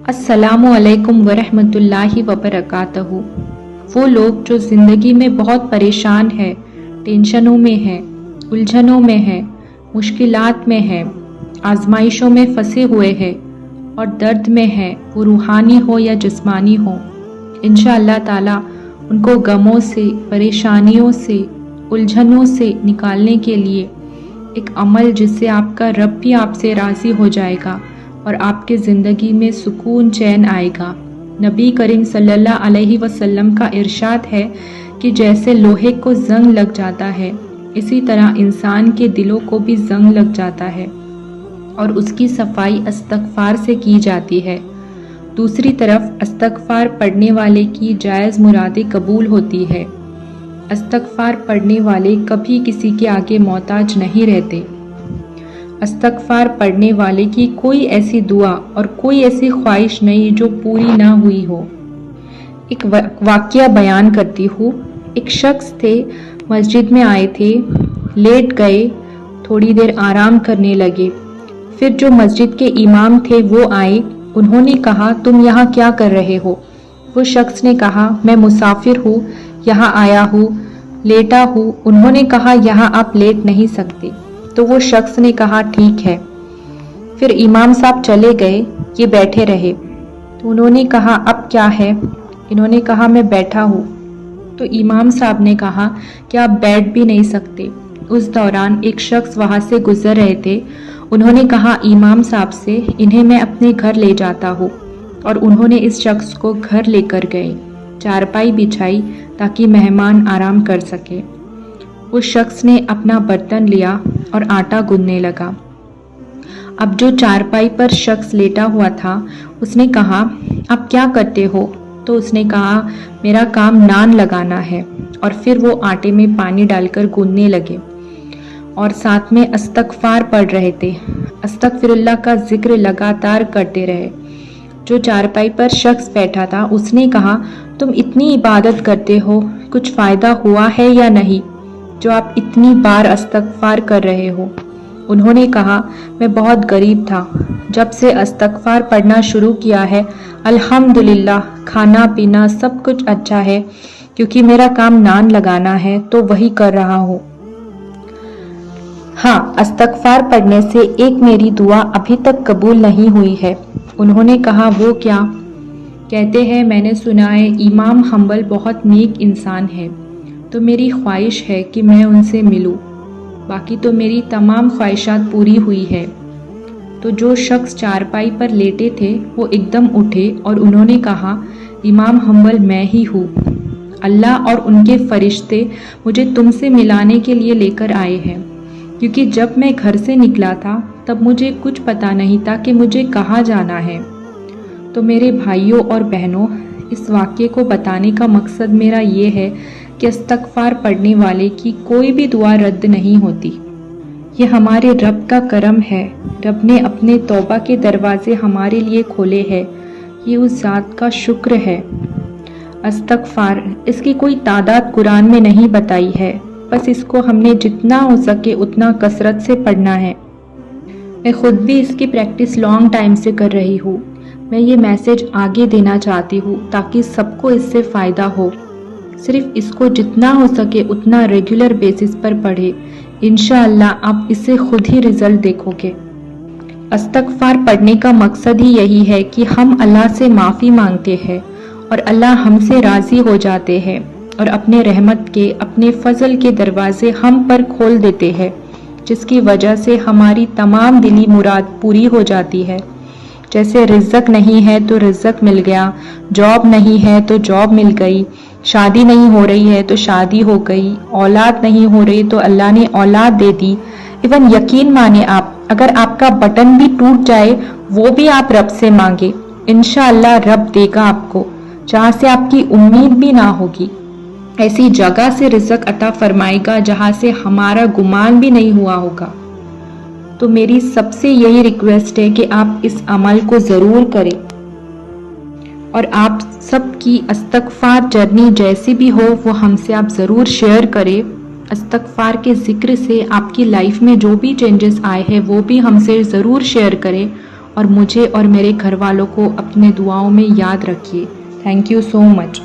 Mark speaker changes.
Speaker 1: अस्सलामु अलैकुम वरहमतुल्लाहि वबरकातहू। वो लोग जो ज़िंदगी में बहुत परेशान है, टेंशनों में है, उलझनों में है, मुश्किलात में है, आजमाइशों में फंसे हुए हैं और दर्द में है, वो रूहानी हो या जिस्मानी हो, इंशाअल्लाह ताला उनको गमों से, परेशानियों से, उलझनों से निकालने के लिए एक अमल जिससे आपका रब भी आपसे राज़ी हो जाएगा और आपके ज़िंदगी में सुकून चैन आएगा। नबी करीम सल्लल्लाहु अलैहि वसल्लम का इरशाद है कि जैसे लोहे को जंग लग जाता है, इसी तरह इंसान के दिलों को भी जंग लग जाता है और उसकी सफाई इस्तग़फ़ार से की जाती है। दूसरी तरफ इस्तग़फ़ार पढ़ने वाले की जायज़ मुरादें कबूल होती है। इस्तग़फ़ार पढ़ने वाले कभी किसी के आगे मोहताज नहीं रहते। इस्तग़फ़ार पढ़ने वाले की कोई ऐसी दुआ और कोई ऐसी ख्वाहिश नहीं जो पूरी ना हुई हो। एक वाक़या बयान करती हूँ। एक शख्स थे, मस्जिद में आए थे, लेट गए, थोड़ी देर आराम करने लगे। फिर जो मस्जिद के इमाम थे वो आए, उन्होंने कहा तुम यहाँ क्या कर रहे हो? वो शख्स ने कहा मैं मुसाफिर हूँ, यहाँ आया हूँ, लेटा हूँ। उन्होंने कहा यहाँ आप लेट नहीं सकते। तो वो शख्स ने कहा ठीक है। फिर इमाम साहब चले गए, ये बैठे रहे। तो उन्होंने कहा अब क्या है? इन्होंने कहा मैं बैठा हूँ। तो इमाम साहब ने कहा कि आप बैठ भी नहीं सकते। उस दौरान एक शख्स वहाँ से गुजर रहे थे। उन्होंने कहा इमाम साहब से इन्हें मैं अपने घर ले जाता हूँ, और उन्होंने इस शख्स को घर लेकर गए, चारपाई बिछाई ताकि मेहमान आराम कर सके। उस शख्स ने अपना बर्तन लिया और आटा गूंदने लगा। अब जो चारपाई पर शख्स लेटा हुआ था उसने कहा आप क्या करते हो? तो उसने कहा मेरा काम नान लगाना है। और फिर वो आटे में पानी डालकर गूंदने लगे और साथ में इस्तग़फ़ार पढ़ रहे थे। अस्तग़फ़िरुल्लाह का जिक्र लगातार करते रहे। जो चारपाई पर शख्स बैठा था उसने कहा तुम इतनी इबादत करते हो, कुछ फ़ायदा हुआ है या नहीं जो आप इतनी बार इस्तग़फ़ार कर रहे हो? उन्होंने कहा मैं बहुत गरीब था, जब से इस्तग़फ़ार पढ़ना शुरू किया है अल्हम्दुलिल्लाह खाना पीना सब कुछ अच्छा है, क्योंकि मेरा काम नान लगाना है तो वही कर रहा हूँ। हाँ, इस्तग़फ़ार पढ़ने से एक मेरी दुआ अभी तक कबूल नहीं हुई है। उन्होंने कहा वो क्या? कहते हैं मैंने सुना है इमाम हम्बल बहुत नेक इंसान है, तो मेरी ख्वाहिश है कि मैं उनसे मिलूं। बाकी तो मेरी तमाम ख्वाहिशात पूरी हुई है। तो जो शख्स चारपाई पर लेटे थे वो एकदम उठे और उन्होंने कहा इमाम हम्बल मैं ही हूँ। अल्लाह और उनके फरिश्ते मुझे तुमसे मिलाने के लिए लेकर आए हैं, क्योंकि जब मैं घर से निकला था तब मुझे कुछ पता नहीं था कि मुझे कहाँ जाना है। तो मेरे भाइयों और बहनों, इस वाक़ये को बताने का मकसद मेरा ये है कि इस्तग़फ़ार पढ़ने वाले की कोई भी दुआ रद्द नहीं होती। ये हमारे रब का करम है। रब ने अपने तौबा के दरवाजे हमारे लिए खोले हैं। ये उस ज़ात का शुक्र है। इस्तग़फ़ार, इसकी कोई तादाद कुरान में नहीं बताई है, बस इसको हमने जितना हो सके उतना कसरत से पढ़ना है। मैं खुद भी इसकी प्रैक्टिस लॉन्ग टाइम से कर रही हूँ। मैं ये मैसेज आगे देना चाहती हूँ ताकि सबको इससे फ़ायदा हो। सिर्फ इसको जितना हो सके उतना रेगुलर बेसिस पर पढ़े, इंशाअल्लाह आप इससे खुद ही रिजल्ट देखोगे। इस्तग़फ़ार पढ़ने का मकसद ही यही है कि हम अल्लाह से माफ़ी मांगते हैं और अल्लाह हमसे राज़ी हो जाते हैं और अपने रहमत के, अपने फ़ज़ल के दरवाजे हम पर खोल देते हैं, जिसकी वजह से हमारी तमाम दिली मुराद पूरी हो जाती है। जैसे रिज़्क़ नहीं है तो रिज़्क़ मिल गया, जॉब नहीं है तो जॉब मिल गई, शादी नहीं हो रही है तो शादी हो गई, औलाद नहीं हो रही तो अल्लाह ने औलाद दे दी। इवन यकीन माने आप, अगर आपका बटन भी टूट जाए वो भी आप रब से मांगे, इंशाअल्लाह रब देगा आपको, जहाँ से आपकी उम्मीद भी ना होगी। ऐसी जगह से रिज़्क़ अता फरमाएगा जहाँ से हमारा गुमान भी नहीं हुआ होगा। तो मेरी सबसे यही रिक्वेस्ट है कि आप इस अमल को ज़रूर करें और आप सबकी इस्तग़फ़ार जर्नी जैसी भी हो वो हमसे आप ज़रूर शेयर करें। इस्तग़फ़ार के ज़िक्र से आपकी लाइफ में जो भी चेंजेस आए हैं वो भी हमसे ज़रूर शेयर करें اور مجھے اور میرے گھر والوں کو اپنے دعاؤں میں یاد رکھیے. Thank you so much.